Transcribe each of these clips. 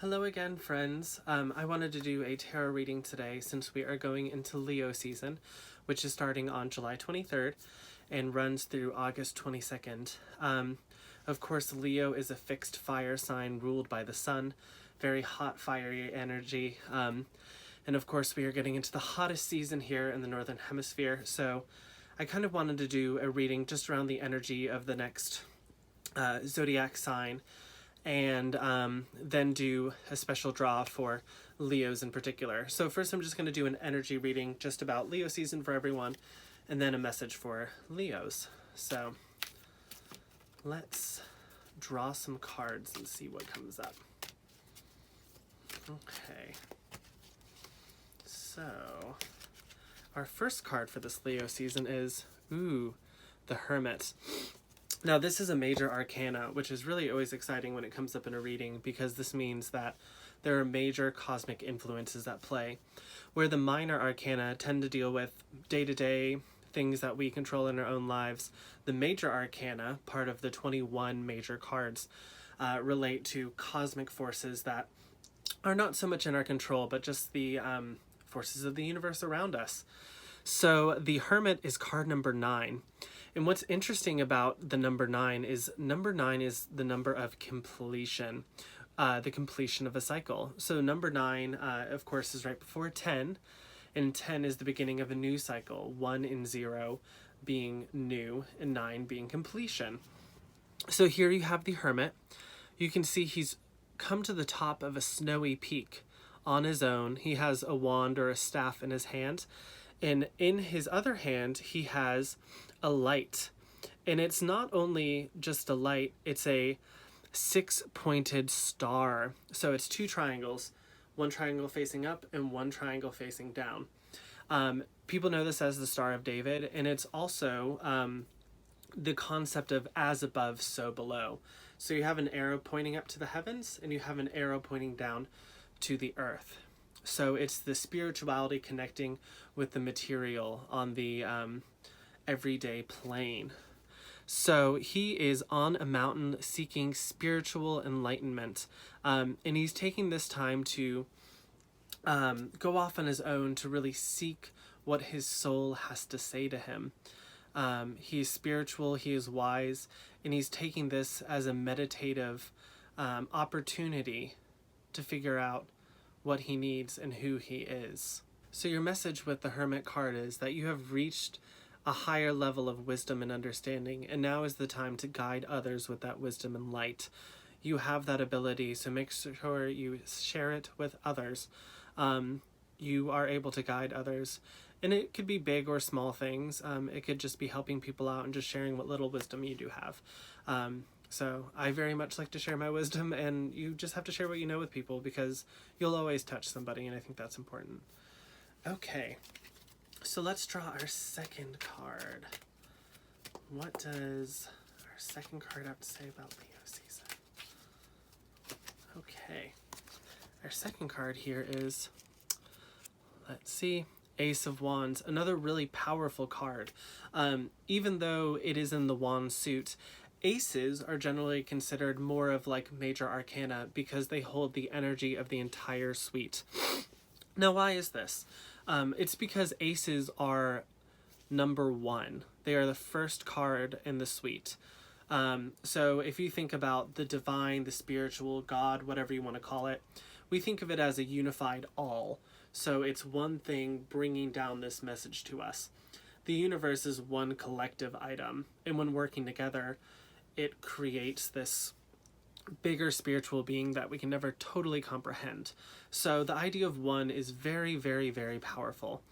Hello again, friends. I wanted to do a tarot reading today since we are going into Leo season, which is starting on July 23rd and runs through August 22nd. Of course, Leo is a fixed fire sign ruled by the sun, very hot, fiery energy. And of course, we are getting into the hottest season here in the Northern Hemisphere. So I kind of wanted to do a reading just around the energy of the next zodiac sign, and then do a special draw for Leos in particular. So first I'm just going to do an energy reading just about Leo season for everyone, and then a message for Leos. So let's draw some cards and see what comes up. Okay. So our first card for this Leo season is, the Hermit. Now, this is a major arcana, which is really always exciting when it comes up in a reading, because this means that there are major cosmic influences at play, where the minor arcana tend to deal with day-to-day things that we control in our own lives. The major arcana, part of the 21 major cards, relate to cosmic forces that are not so much in our control, but just the forces of the universe around us. So the Hermit is card number 9. And what's interesting about the number 9 is the number of completion, the completion of a cycle. So number 9, of course, is right before 10, and 10 is the beginning of a new cycle, 1 and 0 being new, and 9 being completion. So here you have the Hermit. You can see he's come to the top of a snowy peak on his own. He has a wand or a staff in his hand, and in his other hand, he has a light. And it's not only just a light, it's a 6-pointed star. So it's 2 triangles, one triangle facing up and one triangle facing down. People know this as the Star of David, and it's also the concept of as above, so below. So you have an arrow pointing up to the heavens, and you have an arrow pointing down to the earth. So it's the spirituality connecting with the material on the everyday plane. So he is on a mountain seeking spiritual enlightenment, and he's taking this time to go off on his own to really seek what his soul has to say to him. He is spiritual, he is wise, and he's taking this as a meditative opportunity to figure out what he needs and who he is. So your message with the Hermit card is that you have reached a higher level of wisdom and understanding, and now is the time to guide others with that wisdom and light. You have that ability, so make sure you share it with others. You are able to guide others, and it could be big or small things. It could just be helping people out and just sharing what little wisdom you do have. So I very much like to share my wisdom, and you just have to share what you know with people, because you'll always touch somebody, and I think that's important. Okay, so let's draw our second card. What does our second card have to say about Leo season? Okay, our second card here is, let's see, Ace of Wands, another really powerful card. Even though it is in the wand suit, aces are generally considered more of like major arcana because they hold the energy of the entire suite. Now, why is this? It's because aces are number 1. They are the first card in the suite. So if you think about the divine, the spiritual, God, whatever you want to call it, we think of it as a unified all. So it's one thing bringing down this message to us. The universe is one collective item, and when working together, it creates this bigger spiritual being that we can never totally comprehend. So the idea of one is very, very, very powerful.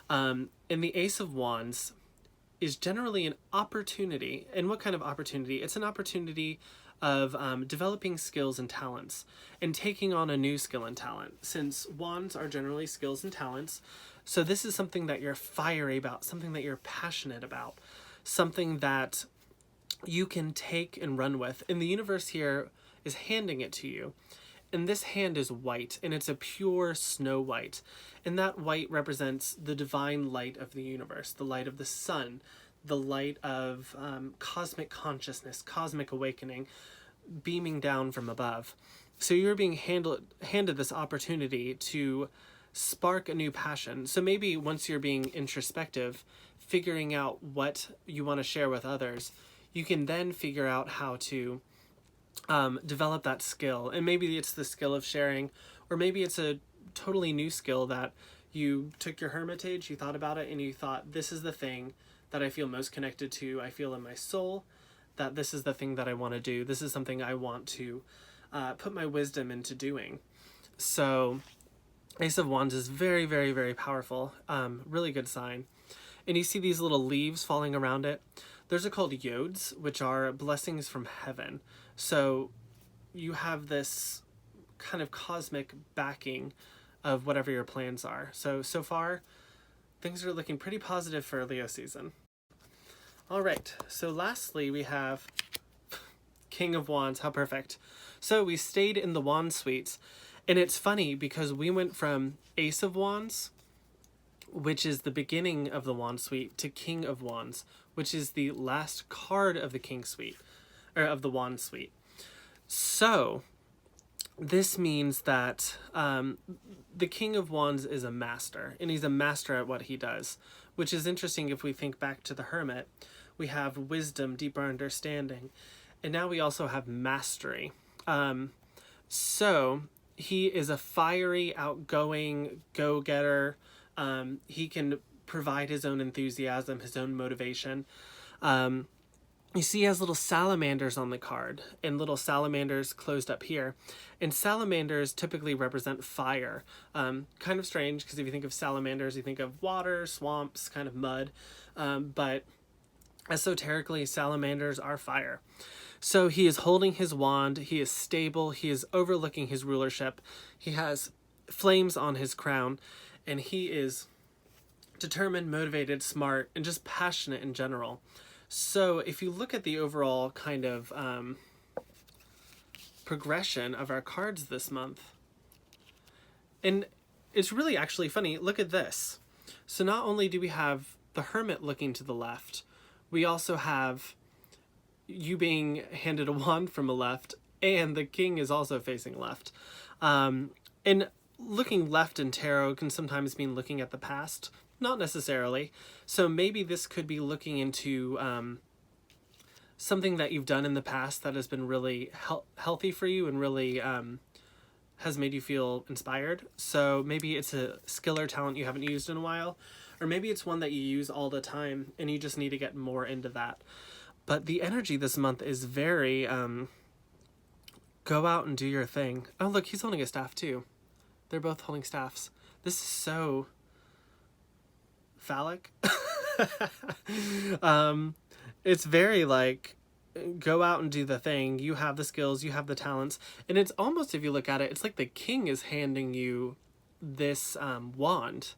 And the Ace of Wands is generally an opportunity. And what kind of opportunity? It's an opportunity of developing skills and talents and taking on a new skill and talent, since wands are generally skills and talents. So this is something that you're fiery about, something that you're passionate about, something that you can take and run with. And the universe here is handing it to you. And this hand is white, and it's a pure snow white. And that white represents the divine light of the universe, the light of the sun, the light of cosmic consciousness, cosmic awakening, beaming down from above. So you're being handed this opportunity to spark a new passion. So maybe once you're being introspective, figuring out what you want to share with others, you can then figure out how to develop that skill. And maybe it's the skill of sharing, or maybe it's a totally new skill that you took your hermitage, you thought about it, and you thought, this is the thing that I feel most connected to. I feel in my soul that this is the thing that I want to do. This is something I want to put my wisdom into doing. So Ace of Wands is very, very, very powerful. Really good sign. And you see these little leaves falling around it. Those are called yods, which are blessings from heaven. So you have this kind of cosmic backing of whatever your plans are. So far, things are looking pretty positive for Leo season. All right, so lastly, we have King of Wands. How perfect. So we stayed in the Wand suites, and it's funny because we went from Ace of Wands, which is the beginning of the Wand suite, to King of Wands, which is the last card of the King suite, or of the Wand suite. So this means that the King of Wands is a master, and he's a master at what he does, which is interesting. If we think back to the Hermit, we have wisdom, deeper understanding, and now we also have mastery. So he is a fiery, outgoing go-getter. He can provide his own enthusiasm, his own motivation. You see he has little salamanders on the card, and little salamanders closed up here. And salamanders typically represent fire. Kind of strange, because if you think of salamanders, you think of water, swamps, kind of mud. But esoterically, salamanders are fire. So he is holding his wand, he is stable, he is overlooking his rulership, he has flames on his crown, and he is determined, motivated, smart, and just passionate in general. So if you look at the overall kind of progression of our cards this month, and it's really actually funny, look at this. So not only do we have the Hermit looking to the left, we also have you being handed a wand from a left, and the King is also facing left. And looking left in tarot can sometimes mean looking at the past. Not necessarily. So maybe this could be looking into something that you've done in the past that has been really healthy for you and really has made you feel inspired. So maybe it's a skill or talent you haven't used in a while, or maybe it's one that you use all the time and you just need to get more into that. But the energy this month is very go out and do your thing. Oh, look, he's holding a staff too. They're both holding staffs. This is so phallic. It's very like, go out and do the thing. You have the skills, you have the talents. And it's almost, if you look at it, it's like the King is handing you this wand.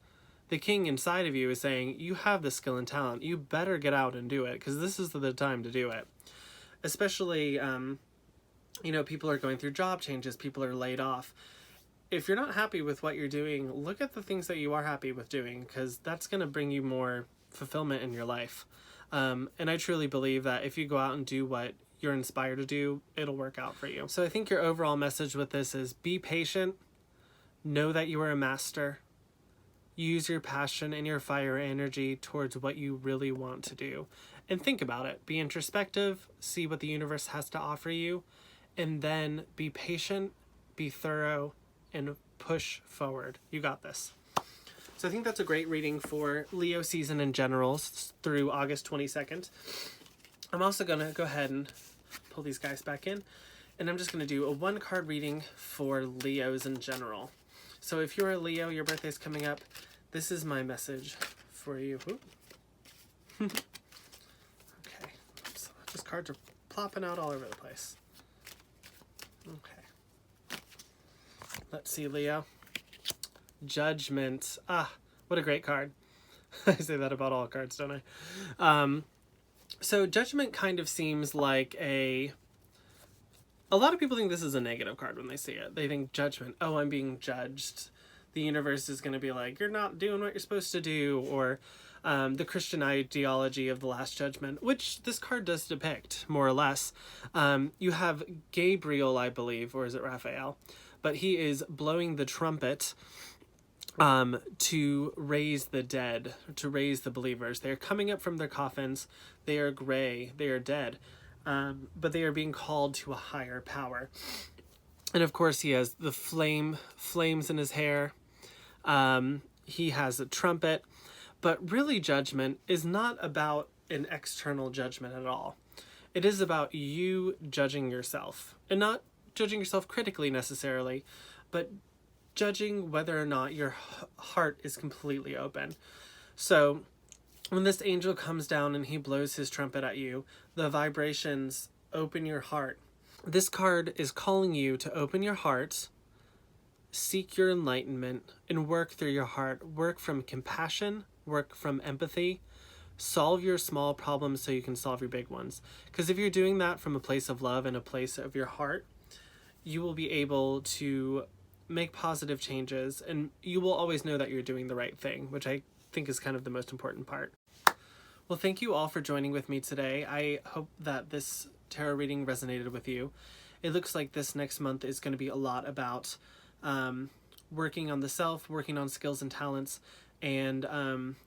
The King inside of you is saying, you have the skill and talent. You better get out and do it, because this is the time to do it. Especially, you know, people are going through job changes. People are laid off. If you're not happy with what you're doing, look at the things that you are happy with doing, because that's going to bring you more fulfillment in your life. And I truly believe that if you go out and do what you're inspired to do, it'll work out for you. So I think your overall message with this is be patient, know that you are a master, use your passion and your fire energy towards what you really want to do. And think about it. Be introspective, see what the universe has to offer you, and then be patient, be thorough, and push forward. You got this. So I think that's a great reading for Leo season in general through August 22nd. I'm also going to go ahead and pull these guys back in, and I'm just going to do a one-card reading for Leos in general. So if you're a Leo, your birthday's coming up, this is my message for you. Okay. Oops. Just cards are plopping out all over the place. Okay. Let's see, Leo. Judgment. Ah, what a great card. I say that about all cards, don't I? So Judgment kind of seems like a lot of people think this is a negative card when they see it. They think Judgment, oh, I'm being judged. The universe is going to be like, you're not doing what you're supposed to do. Or the Christian ideology of the Last Judgment, which this card does depict, more or less. You have Gabriel, I believe, or is it Raphael? But he is blowing the trumpet to raise the dead, to raise the believers. They are coming up from their coffins. They are gray. They are dead. But they are being called to a higher power. And of course, he has the flames in his hair. He has a trumpet. But really, judgment is not about an external judgment at all. It is about you judging yourself. And not judging yourself critically necessarily, but judging whether or not your heart is completely open. So when this angel comes down and he blows his trumpet at you, the vibrations open your heart. This card is calling you to open your heart, seek your enlightenment, and work through your heart. Work from compassion, work from empathy, solve your small problems so you can solve your big ones. Because if you're doing that from a place of love and a place of your heart, you will be able to make positive changes, and you will always know that you're doing the right thing, which I think is kind of the most important part. Well, thank you all for joining with me today. I hope that this tarot reading resonated with you. It looks like this next month is going to be a lot about working on the self, working on skills and talents, and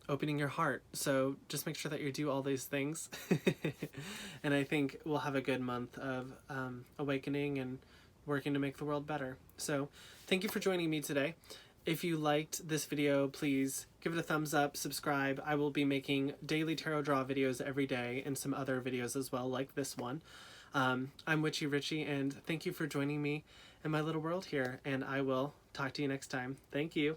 opening your heart. So just make sure that you do all these things. And I think we'll have a good month of awakening and working to make the world better. So thank you for joining me today. If you liked this video, please give it a thumbs up, subscribe. I will be making daily tarot draw videos every day and some other videos as well, like this one. I'm Witchy Richie, and thank you for joining me in my little world here, and I will talk to you next time. Thank you.